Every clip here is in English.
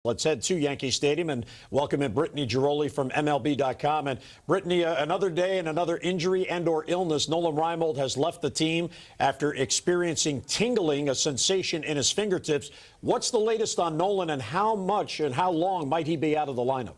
Let's head to Yankee Stadium and welcome in Brittany Ghiroli from MLB.com. And Brittany, another day and another injury and/or illness. Nolan Reimold has left the team after experiencing tingling, a sensation in his fingertips. What's the latest on Nolan, and how much and how long might he be out of the lineup?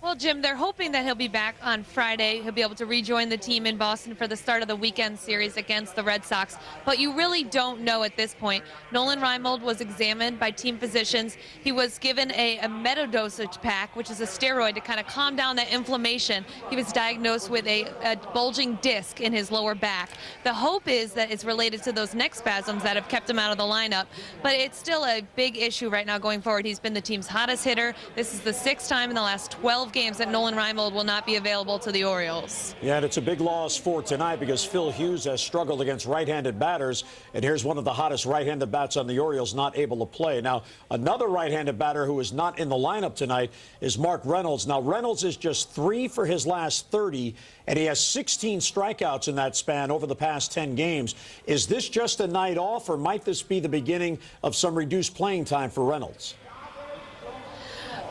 Well, Jim, they're hoping that he'll be back on Friday. He'll be able to rejoin the team in Boston for the start of the weekend series against the Red Sox. But you really don't know at this point. Nolan Reimold was examined by team physicians. He was given a metadosage pack, which is a steroid to kind of calm down that inflammation. He was diagnosed with a bulging disc in his lower back. The hope is that it's related to those neck spasms that have kept him out of the lineup. But it's still a big issue right now going forward. He's been the team's hottest hitter. This is the 6th time in the last 12 games that Nolan Reimold will not be available to the Orioles. Yeah, and it's a big loss for tonight because Phil Hughes has struggled against right-handed batters, and here's one of the hottest right-handed bats on the Orioles not able to play. Now, another right-handed batter who is not in the lineup tonight is Mark Reynolds. Now, Reynolds is just 3 for his last 30, and he has 16 strikeouts in that span over the past 10 games. Is this just a night off, or might this be the beginning of some reduced playing time for Reynolds?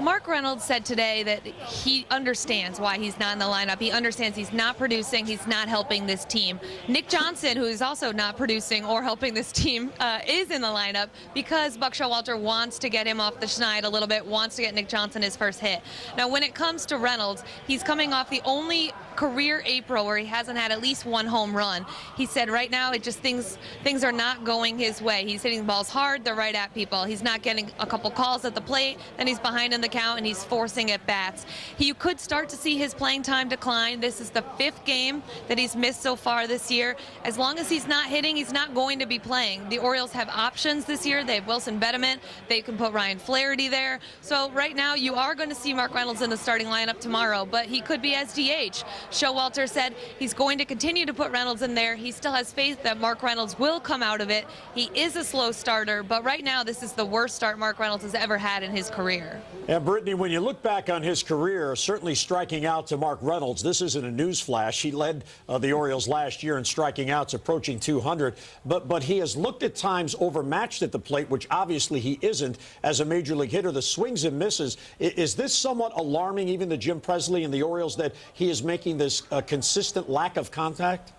Mark Reynolds said today that he understands why he's not in the lineup. He understands he's not producing, he's not helping this team. Nick Johnson, who is also not producing or helping this team, is in the lineup because Buck Showalter wants to get him off the schneid a little bit, wants to get Nick Johnson his first hit. Now, when it comes to Reynolds, he's coming off the only career April where he hasn't had at least one home run. He said right now it just things are not going his way. He's hitting balls hard, they're right at people. He's not getting a couple calls at the plate, then he's behind in the count and he's forcing at bats. You could start to see his playing time decline. This is the 5th game that he's missed so far this year. As long as he's not hitting, he's not going to be playing. The Orioles have options this year. They have Wilson Betterment. They can put Ryan Flaherty there. So right now you are going to see Mark Reynolds in the starting lineup tomorrow, but he could be as DH. Showalter said he's going to continue to put Reynolds in there. He still has faith that Mark Reynolds will come out of it. He is a slow starter, but right now this is the worst start Mark Reynolds has ever had in his career. And Brittany, when you look back on his career, certainly striking out to Mark Reynolds, this isn't a news flash. He led the Orioles last year in striking outs, approaching 200. But he has looked at times overmatched at the plate, which obviously he isn't as a major league hitter. The swings and misses. Is this somewhat alarming, even to Jim Presley and the Orioles, that he is making this consistent lack of contact?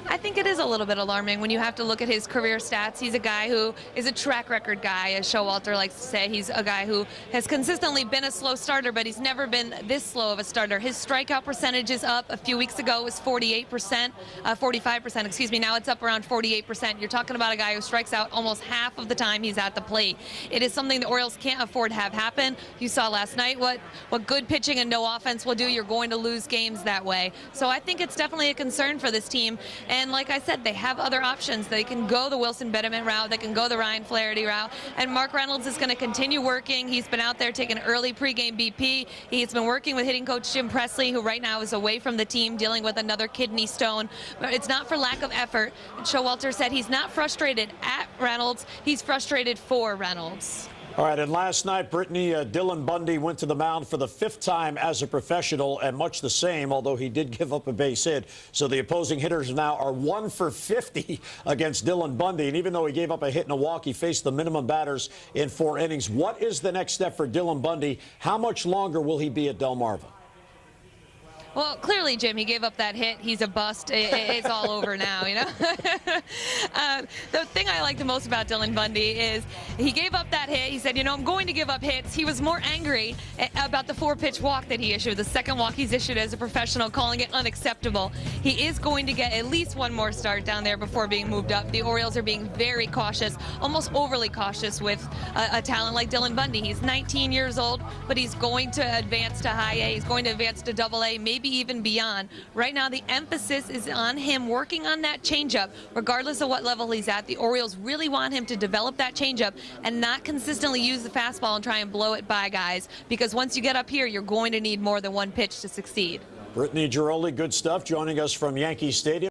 I think it is a little bit alarming when you have to look at his career stats. He's a guy who is a track record guy, as Showalter likes to say. He's a guy who has consistently been a slow starter, but he's never been this slow of a starter. His strikeout percentage is up. A few weeks ago it was 45%, excuse me. Now it's up around 48%. You're talking about a guy who strikes out almost half of the time he's at the plate. It is something the Orioles can't afford to have happen. You saw last night what good pitching and no offense will do. You're going to lose games that way. So I think it's definitely a concern for this team. And like I said, they have other options. They can go the Wilson Betterment route. They can go the Ryan Flaherty route. And Mark Reynolds is going to continue working. He's been out there taking early pregame BP. He's been working with hitting coach Jim Presley, who right now is away from the team dealing with another kidney stone. But it's not for lack of effort. Showalter said he's not frustrated at Reynolds. He's frustrated for Reynolds. All right, and last night, Brittany, Dylan Bundy went to the mound for the 5th time as a professional, and much the same, although he did give up a base hit. So the opposing hitters now are 1 for 50 against Dylan Bundy. And even though he gave up a hit and a walk, he faced the minimum batters in 4 innings. What is the next step for Dylan Bundy? How much longer will he be at Delmarva? Well, clearly, Jim, he gave up that hit. He's a bust. It's all over now, you know. The thing I like the most about Dylan Bundy is he gave up that hit. He said, you know, I'm going to give up hits. He was more angry about the 4-pitch walk that he issued, the second walk he's issued as a professional, calling it unacceptable. He is going to get at least one more start down there before being moved up. The Orioles are being very cautious, almost overly cautious with a talent like Dylan Bundy. He's 19 years old, but he's going to advance to high A. He's going to advance to double A, maybe even beyond. Right now, the emphasis is on him working on that changeup. Regardless of what level he's at, the Orioles really want him to develop that changeup and not consistently use the fastball and try and blow it by guys, because once you get up here, you're going to need more than one pitch to succeed. Brittany Ghiroli, good stuff, joining us from Yankee Stadium.